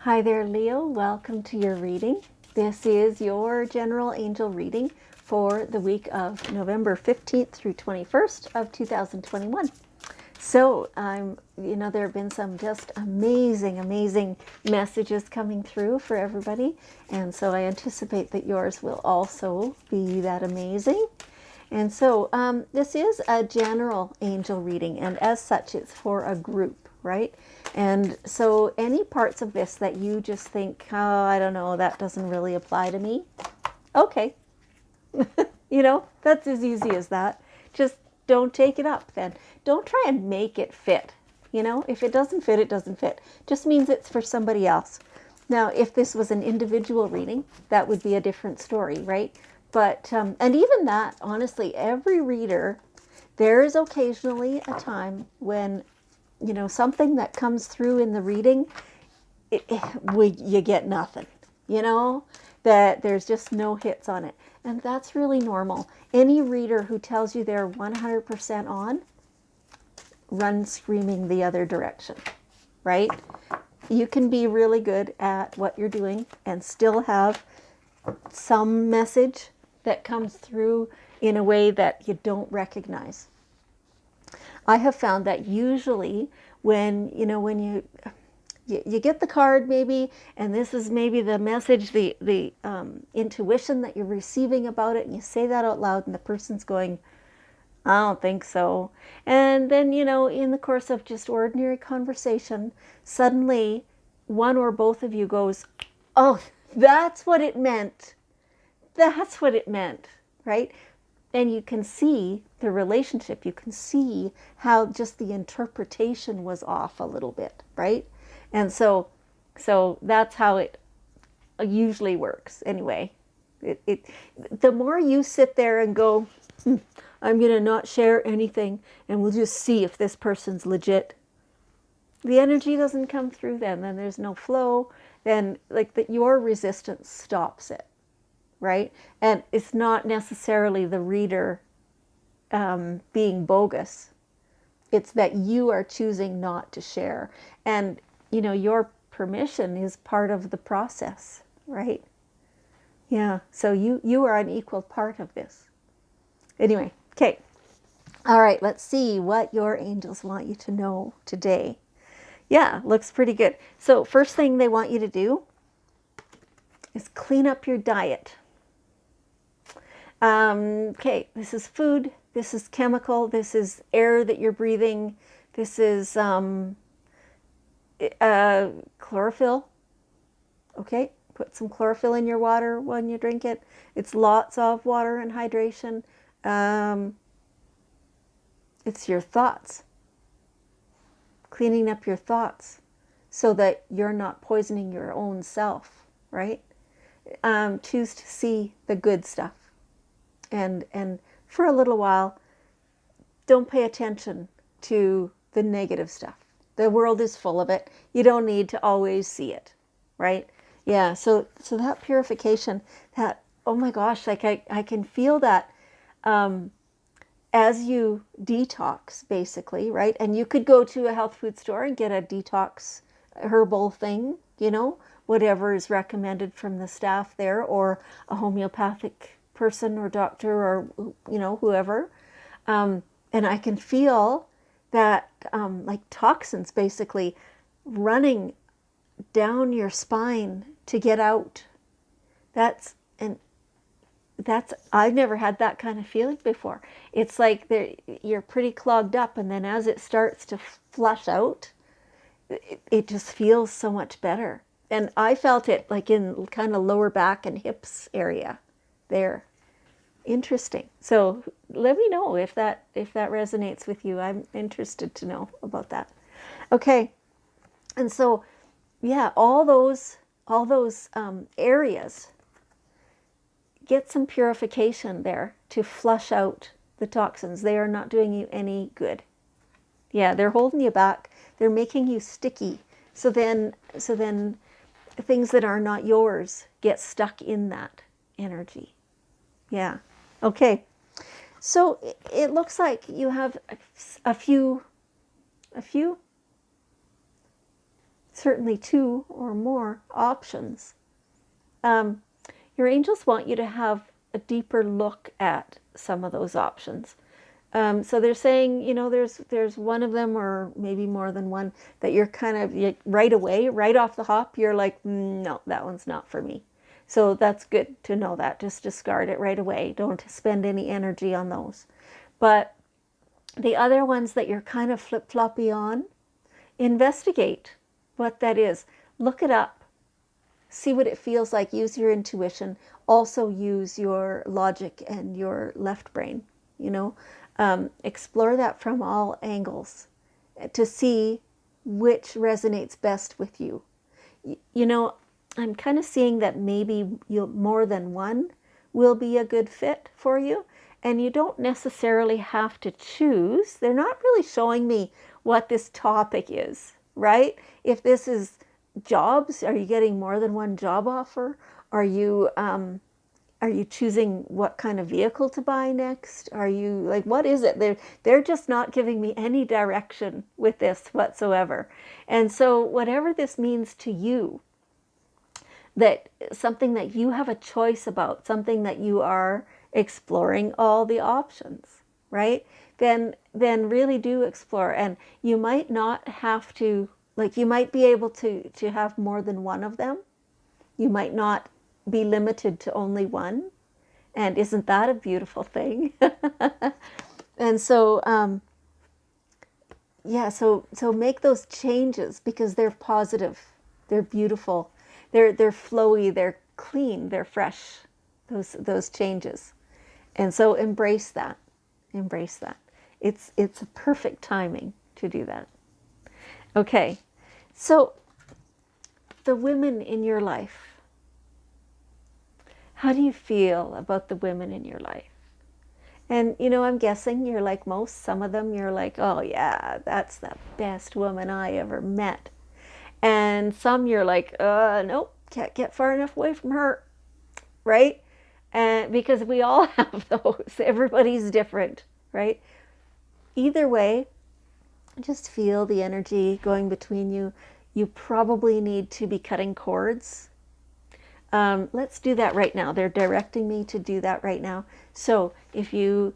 Hi there, Leo. Welcome to your reading. This is your general angel reading for the week of November 15th through 21st of 2021. So, there have been some just amazing messages coming through for everybody. And so I anticipate that yours will also be that amazing. And so this is a general angel reading, and as such, it's for a group, right? And so any parts of this that you just think, oh, I don't know, that doesn't really apply to me, okay. That's as easy as that. Just don't take it up then. Don't try and make it fit. If it doesn't fit, it doesn't fit. Just means it's for somebody else. Now, if this was an individual reading, that would be a different story, right? But, and even that, honestly, every reader, there is occasionally a time when, something that comes through in the reading, you get nothing, that there's just no hits on it. And that's really normal. Any reader who tells you they're 100% on, run screaming the other direction, right? You can be really good at what you're doing and still have some message that comes through in a way that you don't recognize. I have found that usually when you get the card maybe, and this is maybe the message, the intuition that you're receiving about it, and you say that out loud and the person's going, I don't think so. And then, in the course of just ordinary conversation, suddenly one or both of you goes, oh, that's what it meant. That's what it meant, right? And you can see the relationship. You can see how just the interpretation was off a little bit, right? And so that's how it usually works anyway. The more you sit there and go, I'm going to not share anything and we'll just see if this person's legit, the energy doesn't come through then there's no flow, then your resistance stops it, right? And it's not necessarily the reader being bogus. It's that you are choosing not to share. And, your permission is part of the process, right? Yeah, so you are an equal part of this. Anyway, okay. All right, let's see what your angels want you to know today. Yeah, looks pretty good. So first thing they want you to do is clean up your diet. Okay, this is food, this is chemical, this is air that you're breathing, this is chlorophyll. Okay, put some chlorophyll in your water when you drink it. It's lots of water and hydration. It's your thoughts. Cleaning up your thoughts so that you're not poisoning your own self, right? Choose to see the good stuff. And for a little while, don't pay attention to the negative stuff. The world is full of it. You don't need to always see it, right? Yeah, so that purification, that, oh my gosh, I can feel that as you detox, basically, right? And you could go to a health food store and get a detox herbal thing, whatever is recommended from the staff there, or a homeopathic person or doctor or, whoever. And I can feel that like toxins basically running down your spine to get out. I've never had that kind of feeling before. It's like you're pretty clogged up, and then as it starts to flush out, it just feels so much better. And I felt it like in kind of lower back and hips area there. Interesting. So let me know if that resonates with you. I'm interested to know about that. Okay. And so, yeah, all those areas, get some purification there to flush out the toxins. They are not doing you any good. Yeah, they're holding you back. They're making you sticky. So then things that are not yours get stuck in that energy. Yeah. Okay. So it looks like you have a few certainly 2 or more options. Your angels want you to have a deeper look at some of those options. So they're saying, there's one of them, or maybe more than one, that you're kind of right away, right off the hop, you're like, no, that one's not for me. So that's good to know that. Just discard it right away. Don't spend any energy on those. But the other ones that you're kind of flip-floppy on, investigate what that is. Look it up. See what it feels like. Use your intuition. Also use your logic and your left brain. Explore that from all angles to see which resonates best with you. I'm kind of seeing that maybe more than one will be a good fit for you. And you don't necessarily have to choose. They're not really showing me what this topic is, right? If this is jobs, are you getting more than one job offer? Are you choosing what kind of vehicle to buy next? Are you like, what is it? They're just not giving me any direction with this whatsoever. And so whatever this means to you, that something that you have a choice about, something that you are exploring all the options, right? Then really do explore. And you might not have to, you might be able to have more than one of them. You might not be limited to only one. And isn't that a beautiful thing? And so, so make those changes because they're positive, they're beautiful, they're flowy, they're clean, they're fresh. Those changes, and so embrace that. Embrace that. It's a perfect timing to do that. Okay, so the women in your life. How do you feel about the women in your life? And, I'm guessing you're like most. Some of them you're like, oh yeah, that's the best woman I ever met. And some you're like, nope, can't get far enough away from her, right? And because we all have those. Everybody's different, right? Either way, just feel the energy going between you. You probably need to be cutting cords. Let's do that right now. They're directing me to do that right now. So if you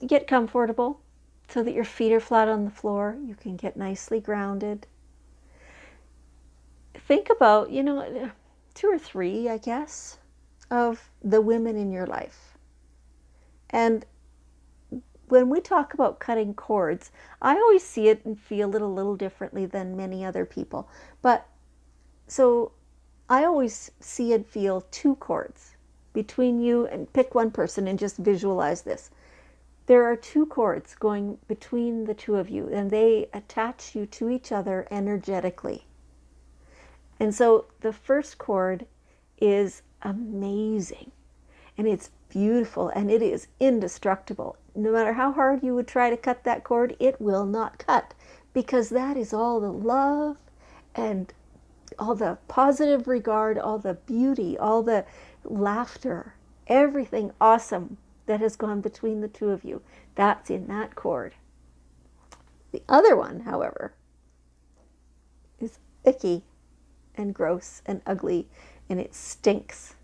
get comfortable so that your feet are flat on the floor, you can get nicely grounded. Think about, 2 or 3, I guess, of the women in your life. And when we talk about cutting cords, I always see it and feel it a little differently than many other people. But so I always see and feel 2 cords between you, and pick one person and just visualize this. There are 2 cords going between the 2 of you, and they attach you to each other energetically. And so the first cord is amazing, and it's beautiful, and it is indestructible. No matter how hard you would try to cut that cord, it will not cut, because that is all the love and all the positive regard, all the beauty, all the laughter, everything awesome that has gone between the 2 of you. That's in that cord. The other one, however, is icky and gross and ugly, and it stinks.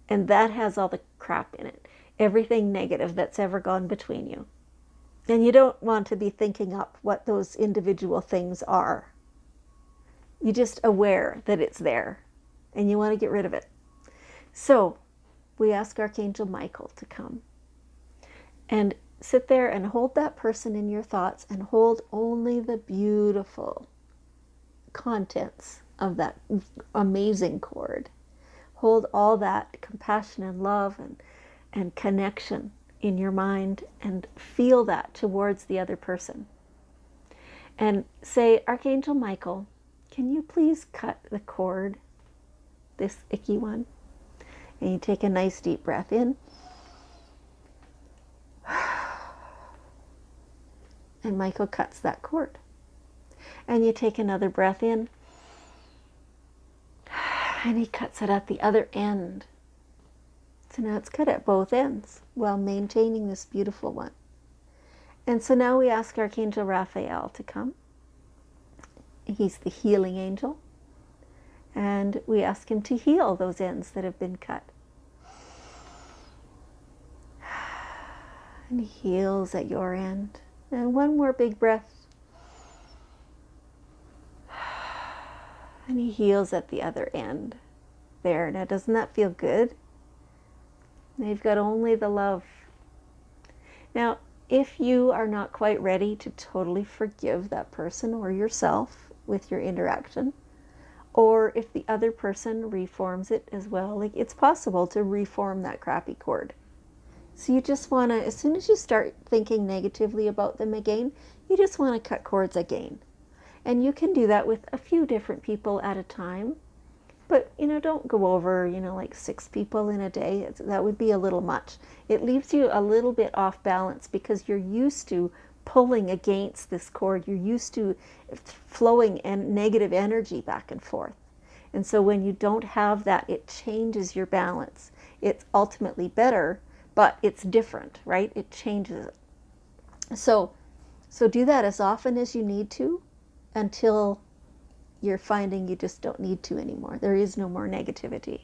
And that has all the crap in it. Everything negative that's ever gone between you. And you don't want to be thinking up what those individual things are. You're just aware that it's there, and you want to get rid of it. So we ask Archangel Michael to come and sit there and hold that person in your thoughts, and hold only the beautiful contents of that amazing cord. Hold all that compassion and love and connection in your mind, and feel that towards the other person. And say, Archangel Michael, can you please cut the cord, this icky one? And you take a nice deep breath in. And Michael cuts that cord. And you take another breath in. And he cuts it at the other end. So now it's cut at both ends while maintaining this beautiful one. And so now we ask Archangel Raphael to come He's the healing angel. And we ask him to heal those ends that have been cut. And he heals at your end. And one more big breath. And he heals at the other end. There. Now, doesn't that feel good? They've got only the love. Now, if you are not quite ready to totally forgive that person or yourself with your interaction, or if the other person reforms it as well, like it's possible to reform that crappy cord. So you just want to, as soon as you start thinking negatively about them again, you just want to cut cords again. And you can do that with a few different people at a time. But, don't go over, like 6 people in a day. That would be a little much. It leaves you a little bit off balance because you're used to pulling against this cord. You're used to flowing and negative energy back and forth. And so when you don't have that, it changes your balance. It's ultimately better, but it's different, right? It changes it. So do that as often as you need to until you're finding you just don't need to anymore. There is no more negativity.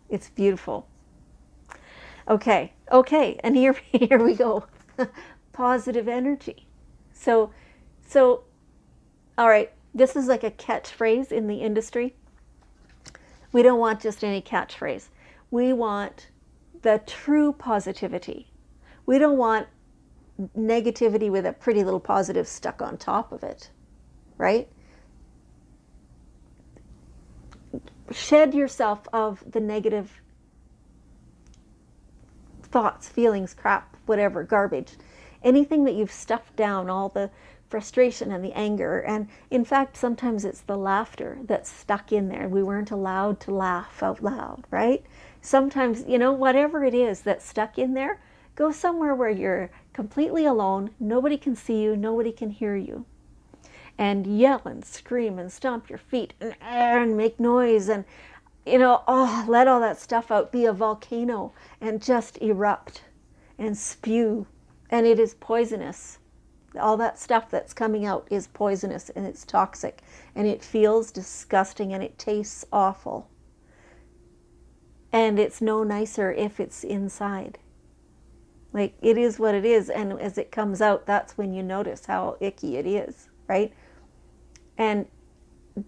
It's beautiful. Okay, and here we go. Positive energy. So, all right, this is like a catchphrase in the industry. We don't want just any catchphrase. We want the true positivity. We don't want negativity with a pretty little positive stuck on top of it, right? Shed yourself of the negative thoughts, feelings, crap, whatever, garbage. Anything that you've stuffed down, all the frustration and the anger. And in fact, sometimes it's the laughter that's stuck in there. We weren't allowed to laugh out loud, right? Sometimes, whatever it is that's stuck in there, go somewhere where you're completely alone. Nobody can see you. Nobody can hear you. And yell and scream and stomp your feet and make noise and, let all that stuff out. Be a volcano and just erupt and spew. And it is poisonous. All that stuff that's coming out is poisonous and it's toxic and it feels disgusting and it tastes awful. And it's no nicer if it's inside. Like, it is what it is. And as it comes out, that's when you notice how icky it is, right? And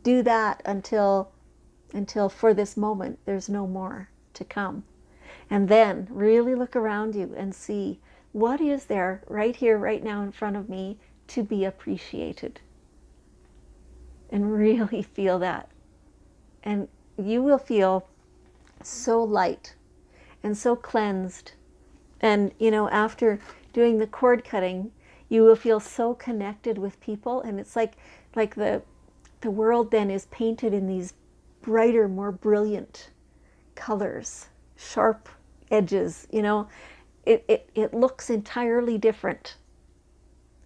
do that until for this moment, there's no more to come. And then really look around you and see what is there right here, right now in front of me to be appreciated. And really feel that. And you will feel so light and so cleansed. And, after doing the cord cutting, you will feel so connected with people. And it's like the world then is painted in these brighter, more brilliant colors, sharp edges, it looks entirely different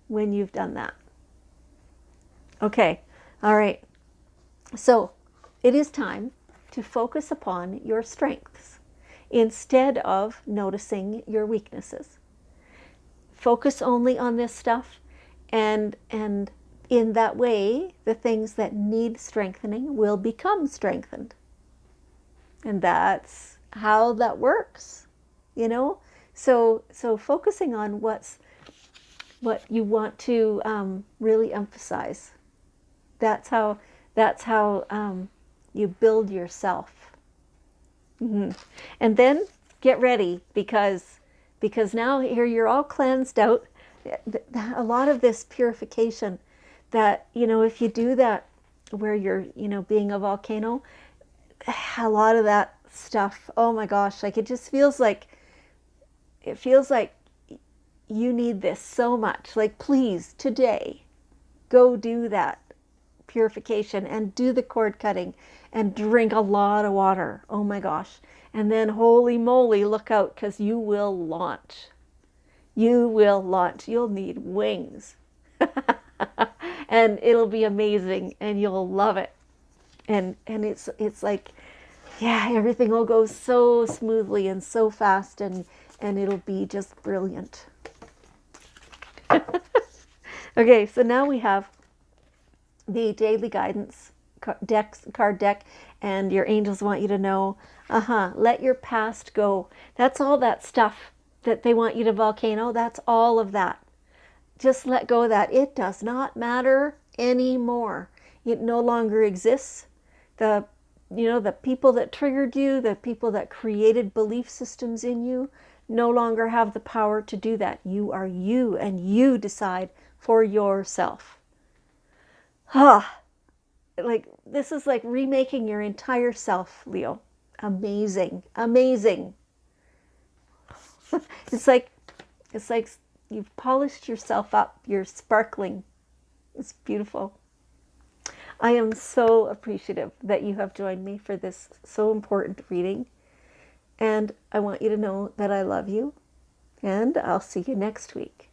when you've done that. Okay, all right. So it is time to focus upon your strengths instead of noticing your weaknesses. Focus only on this stuff, and in that way, the things that need strengthening will become strengthened. And that's how that works, So focusing on what you want to really emphasize. That's how you build yourself. Mm-hmm. And then get ready because now here you're all cleansed out. A lot of this purification that, if you do that where you're, being a volcano, a lot of that stuff, oh my gosh, like it feels like you need this so much. Like, please, today, go do that purification and do the cord cutting and drink a lot of water. Oh my gosh. And then holy moly, look out, because you will launch. You will launch. You'll need wings. And it'll be amazing and you'll love it. And it's like, yeah, everything will go so smoothly and so fast and it'll be just brilliant. Okay, so now we have the daily guidance card deck, and your angels want you to know, let your past go. That's all that stuff that they want you to volcano. That's all of that. Just let go of that. It does not matter anymore. It no longer exists. The people that triggered you, the people that created belief systems in you, no longer have the power to do that. You are you, and you decide for yourself. Like, this is like remaking your entire self, Leo. Amazing, amazing. It's like you've polished yourself up. You're sparkling. It's beautiful. I am so appreciative that you have joined me for this so important reading. And I want you to know that I love you. And I'll see you next week.